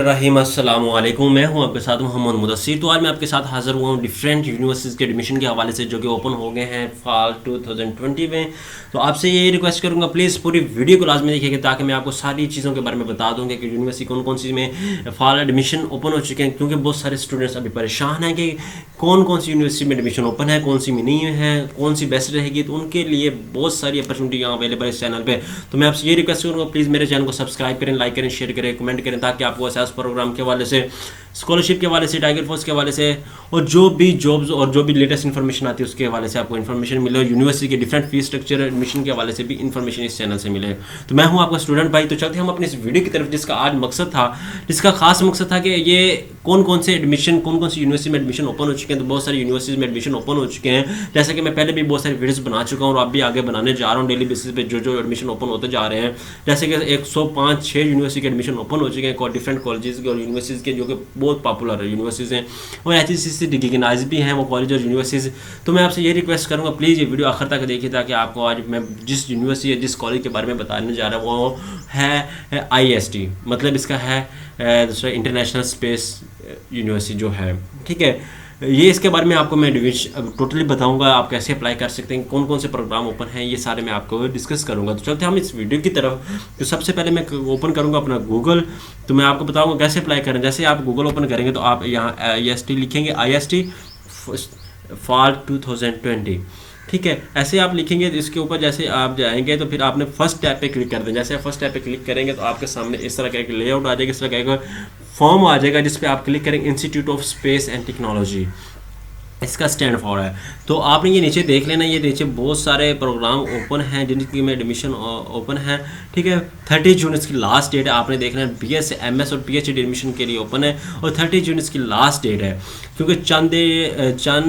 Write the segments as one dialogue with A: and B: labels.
A: रहीम अस्सलाम वालेकुम। मैं हूं आपके साथ मोहम्मद मुदस्सिर। तो आज मैं आपके साथ हाज़िर हुआ हूं डिफरेंट यूनिवर्सिटीज़ के एडमिशन के हवाले से जो कि ओपन हो गए हैं फाल 2020 में। तो आपसे ये रिक्वेस्ट करूंगा प्लीज़ पूरी वीडियो को लाजमी देखिएगा ताकि मैं आपको सारी चीज़ों के बारे में बता दूँगा कि यूनिवर्सिटी कौन कौन सी में फाल एडमिशन ओपन हो चुके हैं, क्योंकि बहुत सारे स्टूडेंट्स अभी परेशान हैं कि कौन कौन सी यूनिवर्सिटी में एडमिशन ओपन है, कौन सी में नहीं है, कौन सी बेस्ट रहेगी। तो उनके लिए बहुत सारी अपॉर्चुनिटी यहाँ अवेलेबल है इस चैनल पे। तो मैं आपसे ये रिक्वेस्ट करूँगा प्लीज़ मेरे चैनल को सब्सक्राइब करें, लाइक करें, शेयर करें, कमेंट करें, ताकि आपको एहसास प्रोग्राम के हवाले से, स्कॉलरशिप के हवाले से, टाइगर फोर्स के हवाले से और जो भी जॉब्स और जो भी लेटेस्ट इन्फॉर्मेशन आती है उसके हवाले से आपको इन्फॉर्मेशन मिले। यूनिवर्सिटी के डिफरेंट फीस स्ट्रक्चर, एडमिशन के हवाले से भी इन्फॉर्मेशन इस चैनल से मिले। तो मैं हूं आपका स्टूडेंट भाई। तो चलते हम अपने इस वीडियो की तरफ, जिसका आज मकसद था, जिसका खास मकसद था कि ये कौन कौन से एडमिशन, कौन कौन सी यूनिवर्सिटी में एडमिशन ओपन हो चुके हैं। तो बहुत सारी यूनिवर्सिटीज़ में एडमिशन ओपन हो चुके हैं, जैसे कि मैं पहले भी बहुत सारी वीडियोस बना चुका हूँ और आप भी आगे बनाने जा रहा हूँ डेली बेसिस पे जो जो एडमिशन ओपन होते जा रहे हैं। जैसे कि 105-6 यूनिवर्सिटी के एडमिशन ओपन हो चुके हैं डिफरेंट कॉलेजेस के और यूनिवर्सिटीज़ के, जो कि बहुत पॉपुलर यूनिवर्सिटीज़ हैं और HECC रिकग्नाइज भी हैं वो कॉलेज और यूनिवर्सिटीज़। तो मैं आपसे ये रिक्वेस्ट करूँगा प्लीज़ ये वीडियो आखिर तक देखिए, ताकि आपको आज मैं जिस यूनिवर्सिटी या जिस कॉलेज के बारे में बताने जा रहा हूँ वो है IST, मतलब इसका है दूसरा इंटरनेशनल स्पेस यूनिवर्सिटी जो है। ठीक है, ये इसके बारे में आपको मैं टोटली बताऊंगा, आप कैसे अप्लाई कर सकते हैं, कौन कौन से प्रोग्राम ओपन हैं, ये सारे मैं आपको डिस्कस करूंगा। तो चलते हम इस वीडियो की तरफ। तो सबसे पहले मैं ओपन करूंगा अपना गूगल। तो मैं आपको बताऊंगा कैसे अप्लाई करें। जैसे आप गूगल ओपन करेंगे तो आप यहाँ IST लिखेंगे, IST फॉल 2020। ठीक है, ऐसे आप लिखेंगे तो इसके ऊपर जैसे आप जाएंगे तो फिर आपने फर्स्ट टैब पे क्लिक कर दें। जैसे आप फर्स्ट टैब पे क्लिक करेंगे तो आपके सामने इस तरह का एक लेआउट आ जाएगा, इस तरह का एक फॉर्म आ जाएगा जिस पे आप क्लिक करेंगे institute of space and technology, इसका स्टैंड फॉर है। तो आपने ये नीचे देख लेना, ये नीचे बहुत सारे प्रोग्राम ओपन हैं जिनकी में एडमिशन ओपन है। ठीक है, 30 जून इसकी लास्ट डेट है। आपने देखना है BS MS और PhD एडमिशन के लिए ओपन है और 30 जून इसकी लास्ट डेट है, क्योंकि चंद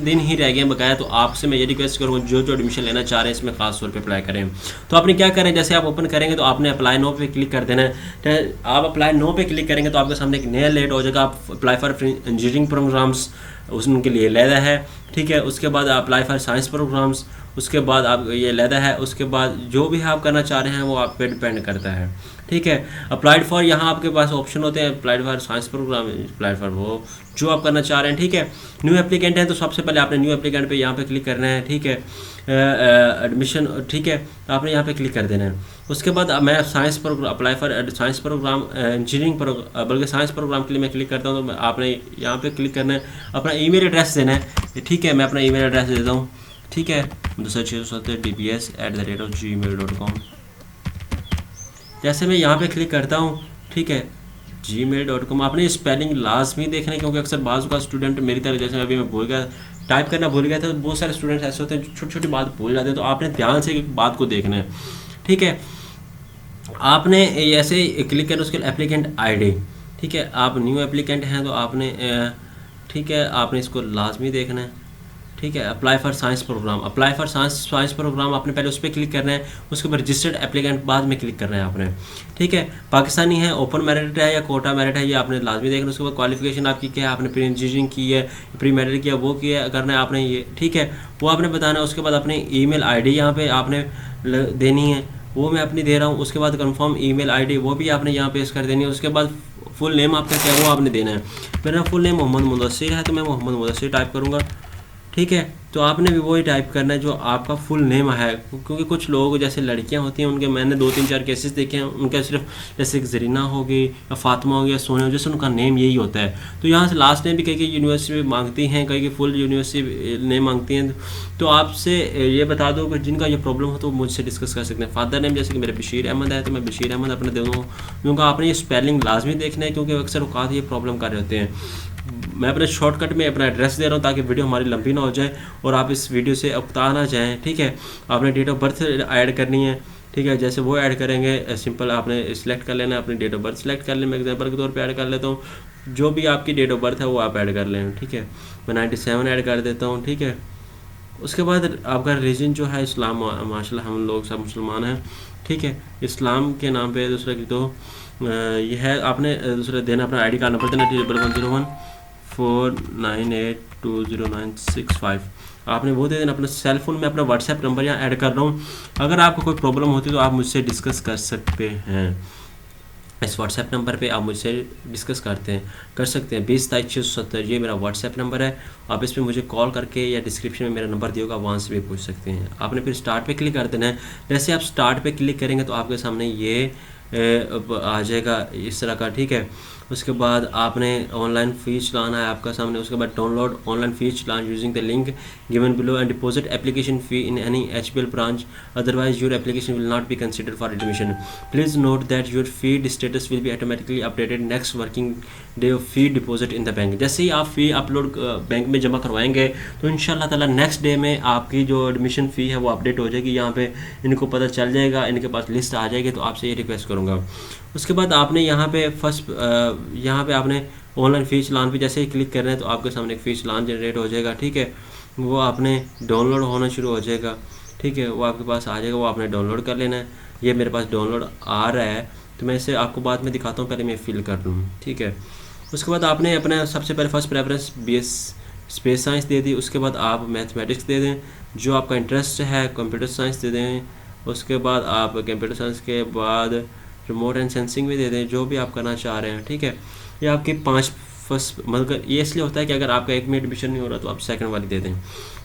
A: दिन ही रह गए बकाया। तो आपसे मैं ये रिक्वेस्ट करूँगा जो जो एडमिशन लेना चाह रहे हैं इसमें खास तौर पर अप्लाई करें। तो आपने क्या करें, जैसे आप ओपन करेंगे तो आपने अप्लाई नो पे क्लिक कर देना है। आप अप्लाई नो पे क्लिक करेंगे तो आपके सामने एक नया लेट हो जाएगा। आप अप्लाई फॉर इंजीनियरिंग प्रोग्राम्स उनके लिए लैदा है। ठीक है, उसके बाद अप्लाई फॉर साइंस प्रोग्राम्स, उसके बाद आप ये लैदा है। उसके बाद जो भी आप करना चाह रहे हैं वो आप पे डिपेंड करता है। ठीक है, अप्लाइड फॉर, यहाँ आपके पास ऑप्शन होते हैं applied for science program, applied for वो जो आप करना चाह रहे हैं। ठीक है, न्यू एप्लीकेंट है तो सबसे पहले आपने न्यू एप्लीकेंट पे यहाँ पे क्लिक करना है। ठीक है, एडमिशन, ठीक है, तो आपने यहाँ पे क्लिक कर देना है। उसके बाद मैं science program, apply for science program, engineering program, बल्कि साइंस प्रोग्राम के लिए मैं क्लिक करता हूँ। तो आपने यहाँ पे क्लिक करना है, अपना ईमेल एड्रेस देना है। ठीक है, मैं अपना ईमेल एड्रेस देता हूँ। ठीक है, 670dbs@gmail.com। जैसे मैं यहाँ पे क्लिक करता हूँ, ठीक है, gmail.com। आपने स्पेलिंग लाजमी देखना है, क्योंकि अक्सर बाज़ का स्टूडेंट मेरी तरह, जैसे अभी मैं भूल गया, टाइप करना भूल गया था, तो बहुत सारे स्टूडेंट्स ऐसे होते हैं जो छोटी छोटी बात भूल जाते हैं। तो आपने ध्यान से बात को देखना है। ठीक है, आपने ऐसे क्लिक करें, उसके एप्लीकेंट ID। ठीक है, आप न्यू एप्लीकेंट हैं तो आपने ठीक है, आपने इसको लाजमी देखना है। ठीक है, apply for science program, apply for science program आपने पहले उस पर क्लिक करना है। उसके ऊपर रजिस्टर्ड एप्लीकेंट बाद में क्लिक करना है आपने। ठीक है, पाकिस्तानी है, ओपन मेरिट है या कोटा मेरिट है, ये आपने लाजमी देखना है। उसके बाद क्वालिफिकेशन आपकी क्या है, आपने प्री इंजीनियरिंग की है, प्री मेरिट किया, वो किया करना है आपने ये। ठीक है, वो आपने बताना है। उसके बाद अपनी ईमेल ID यहाँ पे आपने देनी है, वो मैं अपनी दे रहा हूँ। उसके बाद कंफर्म ईमेल ID वो भी आपने यहाँ पेश कर देनी है। उसके बाद फुल नेम आपका क्या है वो आपने देना है। मेरा फुल नेम मोहम्मद मुदस्सिर है तो मैं मोहम्मद मुदस्सिर टाइप करूँगा। ठीक है, तो आपने भी वही टाइप करना है जो आपका फुल नेम है, क्योंकि कुछ लोग जैसे लड़कियां होती हैं उनके, मैंने 2-3-4 केसेस देखे हैं, उनका सिर्फ जैसे जरीना होगी या फातिमा हो गया, सोनिया, जैसे उनका नेम यही होता है। तो यहाँ से लास्ट नेम भी कई यूनिवर्सिटी में मांगती हैं, कई फुल यूनिवर्सिटी नेम मांगती हैं। तो आपसे ये बता दो कि जिनका ये प्रॉब्लम हो तो मुझसे डिस्कस कर सकते हैं। फादर नेम जैसे कि मेरा बशीर अहमद है तो मैं बशीर अहमद अपने दे दूँ, क्योंकि आपने ये स्पेलिंग लाजमी देखना है, क्योंकि अक्सर औकात ये प्रॉब्लम कर रहे होते हैं। मैं अपने शॉर्टकट में अपना एड्रेस दे रहा हूँ ताकि वीडियो हमारी लंबी ना हो जाए और आप इस वीडियो से उकता ना जाएँ। ठीक है, आपने डेट ऑफ बर्थ ऐड करनी है। ठीक है, जैसे वो ऐड करेंगे सिंपल आपने सिलेक्ट कर लेना है, अपनी डेट ऑफ बर्थ सेलेक्ट कर लें। मैं एग्जांपल के तौर पे ऐड कर लेता हूँ, जो भी आपकी डेट ऑफ बर्थ है वो आप ऐड कर लें। ठीक है, मैं 97 ऐड कर देता हूँ। ठीक है, उसके बाद आपका रिलीजन जो है इस्लाम, माशाल्लाह हम लोग सब मुसलमान हैं। ठीक है, इस्लाम के नाम पे दूसरा की तो ये है, आपने दूसरा देना अपना ID कार्ड नंबर देना 10149820965। आपने वो दे देना। अपना सेल फ़ोन में अपना व्हाट्सएप नंबर यहाँ ऐड कर रहा हूँ। अगर आपको कोई प्रॉब्लम होती है तो आप मुझसे डिस्कस कर सकते हैं। इस व्हाट्सएप नंबर पे आप मुझसे डिस्कस कर सकते हैं। 20 23 670 ये मेरा व्हाट्सएप नंबर है। आप इस पर मुझे कॉल करके या डिस्क्रिप्शन में मेरा नंबर दिया होगा, वहाँ से भी पूछ सकते हैं। आपने फिर स्टार्ट पे क्लिक कर देना है। जैसे आप स्टार्ट पे क्लिक करेंगे तो आपके सामने ये आ जाएगा इस तरह का, ठीक है। उसके बाद आपने ऑनलाइन फ़ीस चलाना है आपका सामने। उसके बाद download online fees challan using the link given below and deposit application fee in any HBL branch, otherwise your application will not be considered for admission. Please note that your fee status will be automatically updated next working day of fee deposit in the bank. जैसे ही आप फ़ी upload bank में जमा करवाएंगे तो इंशाल्लाह ताला next day में आपकी जो एडमिशन फ़ी है वो अपडेट हो जाएगी। यहाँ पे इनको पता चल जाएगा, इनके पास लिस्ट आ जाएगी। तो आपसे ये रिक्वेस्ट करूँगा। उसके बाद आपने यहाँ पे यहाँ पे आपने ऑनलाइन फ़ीस चलान पे जैसे ही क्लिक कर रहे हैं तो आपके सामने एक फ़ीस चलान जनरेट हो जाएगा, ठीक है। वो आपने डाउनलोड होना शुरू हो जाएगा, ठीक है। वो आपके पास आ जाएगा, वो आपने डाउनलोड कर लेना है। ये मेरे पास डाउनलोड आ रहा है तो मैं इसे आपको बाद में दिखाता हूँ, पहले मैं फिल कर लूँ, ठीक है। उसके बाद आपने अपना सबसे पहले first preference BS space science दे दी। उसके बाद आप मैथमेटिक्स दे दें, जो आपका इंटरेस्ट है कंप्यूटर साइंस दे दें। उसके बाद आप कंप्यूटर साइंस के बाद रिमोट एंड सेंसिंग भी दे दें, जो भी आप करना चाह रहे हैं, ठीक है। ये आपके 5 फर्स्ट मतलब ये इसलिए होता है कि अगर आपका एक में एडमिशन नहीं हो रहा तो आप सेकंड वाली दे दें।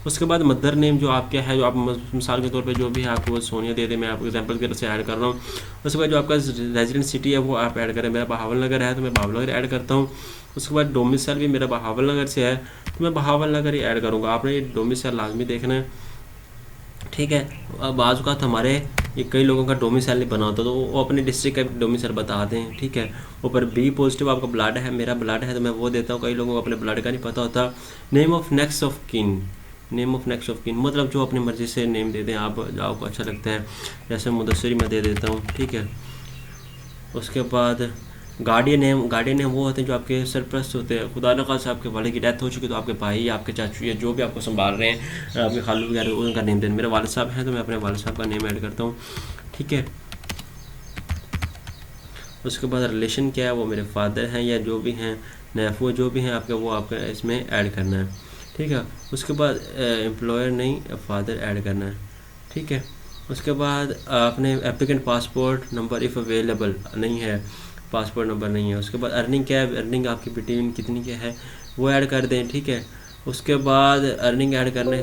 A: उसके बाद मदर नेम जो आपका है, जो आप मिसाल के तौर पे जो भी है आपको वो सोनिया दे दें, मैं आपको एग्जांपल के तरह से ऐड कर रहा हूँ। उसके बाद जो आपका रेजिडेंट सिटी है वो आप ऐड करें। मेरा बहावल नगर है तो मैं बहावल नगर ऐड करता हूँ। उसके बाद डोमिसाइल भी मेरा बहावल नगर से है तो मैं बहावल नगर ही ऐड करूँगा। आपने ये डोमिसाइल लाजमी देखना है, ठीक है। अब बाज़ औक़ात हमारे ये कई लोगों का डोमिसाइल नहीं बना होता तो वो अपने डिस्ट्रिक्ट का डोमिसाइल बता दें, ठीक है। ऊपर B पॉजिटिव आपका ब्लड है, मेरा ब्लड है तो मैं वो देता हूँ। कई लोगों को अपने ब्लड का नहीं पता होता। Name of next of kin, name of next of kin मतलब जो अपनी मर्ज़ी से नेम दे दें आप, जो आपको अच्छा लगता है। जैसे मुदस्सिर मैं दे देता हूँ, ठीक है। उसके बाद गार्डियन नेम वो होते हैं जो आपके सरपरस्त होते हैं। खुदा न खास्ता आपके वाले की डेथ हो चुकी तो आपके भाई, आपके चाचू या जो भी आपको संभाल रहे हैं, आपके खालू वगैरह, उनका नेम दें। मेरे वालिद साहब हैं तो मैं अपने वालिद साहब का नेम ऐड करता हूँ, ठीक है। उसके बाद रिलेशन क्या है, वो मेरे फादर हैं या जो भी हैं, नेफू जो भी हैं आपके, वो आपका इसमें ऐड करना है, ठीक है। उसके बाद एम्प्लॉयर नहीं, फादर ऐड करना है, ठीक है। उसके बाद आपने applicant passport number if available नहीं है, पासपोर्ट नंबर नहीं है। उसके बाद अर्निंग क्या है, अर्निंग आपकी बिटवीन कितनी क्या है वो ऐड कर दें, ठीक है। उसके बाद अर्निंग ऐड करने,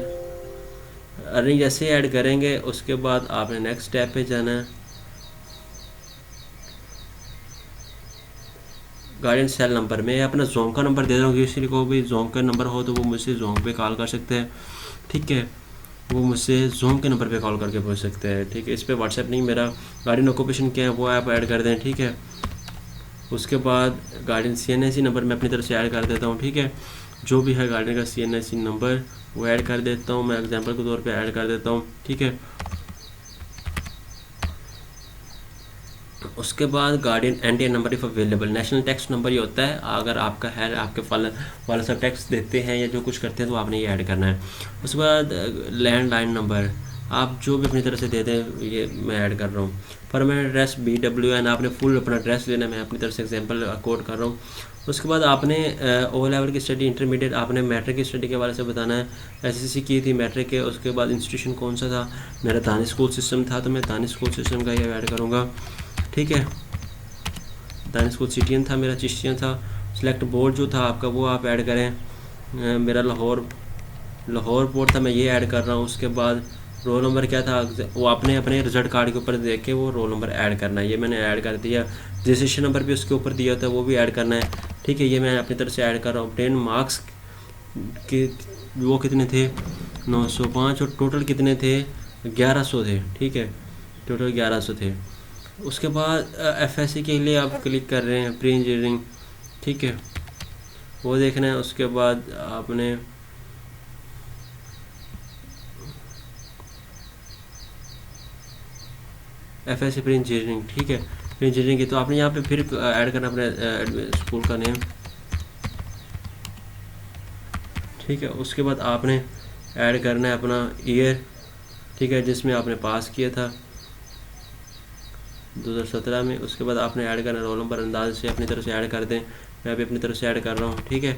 A: अर्निंग जैसे ऐड करेंगे उसके बाद आपने नेक्स्ट स्टेप पे जाना है। गार्डियन सेल नंबर में अपना जोन का नंबर दे रहा हूँ, किसी को भी जोन का नंबर हो तो वो मुझसे जोन पे कॉल कर सकते हैं, ठीक है। वो मुझसे जोन के नंबर पे कॉल करके पूछ सकते हैं, ठीक है। इस पर व्हाट्सएप नहीं, मेरा गार्डियन ऑक्यूपेशन क्या है वो आप ऐड कर दें, ठीक है। उसके बाद गार्डियन CNIC नंबर मैं अपनी तरफ से ऐड कर देता हूँ, ठीक है। जो भी है गार्डियन का CNIC नंबर वो ऐड कर देता हूँ, मैं एग्जांपल के तौर पे ऐड कर देता हूँ, ठीक है। उसके बाद guardian NTA number if available, national tax number ये होता है अगर आपका है, आपके वाले सब टैक्स देते हैं या जो कुछ करते हैं तो आपने ये ऐड करना है। उसके बाद लैंडलाइन नंबर आप जो भी अपनी तरफ से दे दें, ये मैं ऐड कर रहा हूँ। परमानेंट एड्रेस BWN आपने फुल अपना एड्रेस देना है, मैं अपनी तरफ से एग्जांपल कोड कर रहा हूँ। उसके बाद आपने O लेवल की स्टडी, इंटरमीडिएट, आपने मैट्रिक की स्टडी के बारे से बताना है। SSC की थी मैट्रिक के। उसके बाद इंस्टीट्यूशन कौन सा था, मेरा दानिश स्कूल सिस्टम था तो मैं दानिश स्कूल सिस्टम का ये ऐड करूँगा, ठीक है। दानिश स्कूल सिटियन था मेरा, चिश्तियन था। सिलेक्ट बोर्ड जो था आपका वो आप ऐड करें, मेरा लाहौर बोर्ड था, मैं ये ऐड कर रहा हूँ। उसके बाद रोल नंबर क्या था वो आपने अपने रिजल्ट कार्ड के ऊपर देख के वो रोल नंबर ऐड करना है, ये मैंने ऐड कर दिया। रजिस्ट्रेशन नंबर भी उसके ऊपर दिया था वो भी ऐड करना है, ठीक है। ये मैं अपनी तरफ से ऐड कर रहा हूँ। 10 मार्क्स के वो कितने थे, 905 और टोटल कितने थे, 1100 थे, ठीक है। टोटल 1100 थे। उसके बाद FSC के लिए आप क्लिक कर रहे हैं, प्री इंजीनियरिंग, ठीक है, वो देखना है। उसके बाद आपने FSC प्री इंजीनियरिंग, ठीक है, प्री इंजीनियरिंग की तो आपने यहाँ पे फिर ऐड करना अपने स्कूल का नेम, ठीक है। उसके बाद आपने ऐड करना है अपना ईयर, ठीक है, जिसमें आपने पास किया था 2017 में। उसके बाद आपने ऐड करना रोल नंबर, अंदाज से अपनी तरफ से ऐड कर दें, मैं अभी अपनी तरफ से ऐड कर रहा हूँ, ठीक है।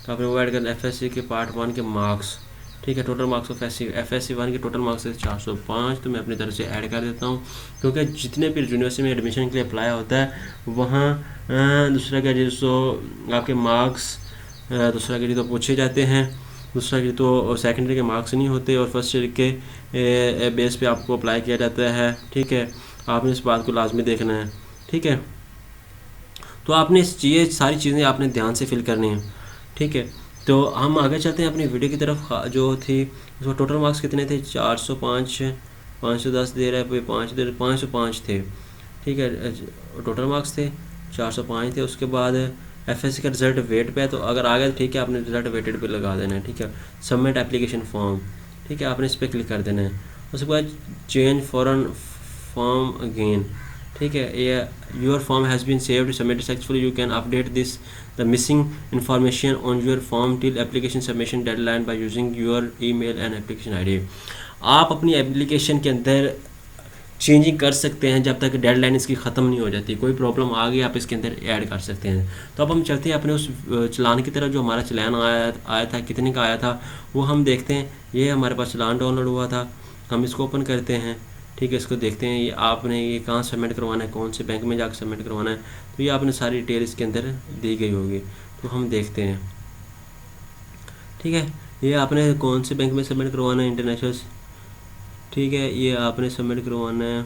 A: तो आपने वो ऐड करना FSC के पार्ट 1 के मार्क्स, ठीक है। टोटल मार्क्स ऑफ FSC 1 के टोटल मार्क्स है 405, तो मैं अपनी तरफ से ऐड कर देता हूँ, क्योंकि जितने भी यूनिवर्सिटी में एडमिशन के लिए अप्लाई होता है वहाँ दूसरा क्या जी तो आपके मार्क्स दूसरा के तो पूछे जाते हैं, दूसरा के तो सेकेंडरी के मार्क्स नहीं होते और फर्स्ट ईयर के बेस पे आपको अप्लाई किया जाता है। ठीक है, आपने इस बात को लाजमी देखना है। ठीक है, तो आपने ये सारी चीज़ें आपने ध्यान से फिल करनी है। ठीक है, तो हम आगे चलते हैं अपनी वीडियो की तरफ। जो थी उसको टोटल मार्क्स कितने थे 405, 510 दे रहा है, 505 थे। ठीक है, टोटल मार्क्स थे 405 थे। उसके बाद FSC का रिजल्ट वेट पे है, तो अगर आ गया तो ठीक है, आपने रिजल्ट वेटेड पे लगा देना है। ठीक है, सबमिट एप्लीकेशन फॉर्म, ठीक है, आपने इस पर क्लिक कर देना है। उसके बाद चेंज फॉरन फॉर्म अगेन, ठीक है, ये your form has been saved submitted successfully, you can update this the missing information on your form till application submission deadline by using your email and application ID। आप अपनी application के अंदर changing कर सकते हैं जब तक डेडलाइन इसकी ख़त्म नहीं हो जाती। कोई प्रॉब्लम आ गई आप इसके अंदर ऐड कर सकते हैं। तो अब हम चलते हैं अपने उस चलान की तरफ। जो हमारा चलान आया था कितने का आया था वो हम देखते हैं। ये हमारे पास चलान डाउनलोड हुआ था, हम इसको ओपन करते हैं। ठीक है, इसको देखते हैं ये आपने ये कहाँ सबमिट करवाना है, कौन से बैंक में जाकर सबमिट करवाना है। तो ये आपने सारी डिटेल इसके अंदर दी गई होगी, तो हम देखते हैं। ठीक है, ये आपने कौन से बैंक में सबमिट करवाना है, इंटरनेशनल। ठीक है, ये आपने सबमिट करवाना है,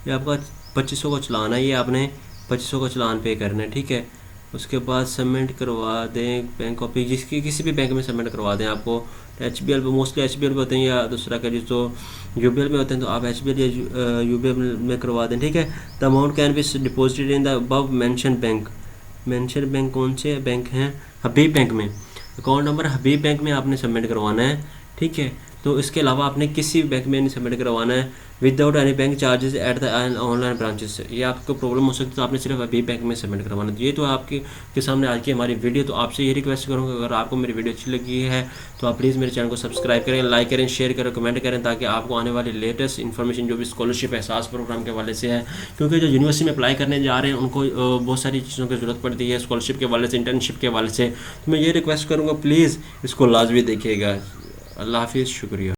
A: ये आपका 2500 का चलान है, ये आपने 2500 का चलान पे करना है। ठीक है, उसके बाद सबमिट करवा दें बैंक कॉपी, जिसकी किसी भी बैंक में सबमिट करवा दें। आपको HBL पे मोस्टली HBL पे होते हैं, या दूसरा का जो UBL में होते हैं, तो आप HBL या UBL में करवा दें। ठीक है, the amount can be deposited in the above mention bank. Mention bank कौन से बैंक हैं, हबीब बैंक में। अकाउंट नंबर हबीब बैंक में आपने सबमिट करवाना है। ठीक है, तो इसके अलावा आपने किसी भी बैंक में नहीं सबमिट करवाना है without any bank charges at the online branches. ये आपको प्रॉब्लम हो सकती है, तो आपने सिर्फ अभी बैंक में सबमिट करवाना है। ये तो आपके के सामने आज की हमारी वीडियो। तो आपसे ये रिक्वेस्ट करूँगा, अगर आपको मेरी वीडियो अच्छी लगी है तो आप प्लीज़ मेरे चैनल को सब्सक्राइब करें, लाइक करें, शेयर करें, कमेंट करें, ताकि आपको आने वाली लेटेस्ट इन्फॉर्मेशन जो भी स्कॉलरशिप एहसास प्रोग्राम के हवाले से है, क्योंकि जो यूनिवर्सिटी में अप्लाई करने जा रहे हैं उनको बहुत सारी चीज़ों की ज़रूरत पड़ती है स्कॉलरशिप के हवाले से, इंटर्नशिप के हवाले से। तो मैं ये रिक्वेस्ट करूँगा प्लीज़ इसको लाजमी देखिएगा। अल्लाह हाफिज़, शुक्रिया।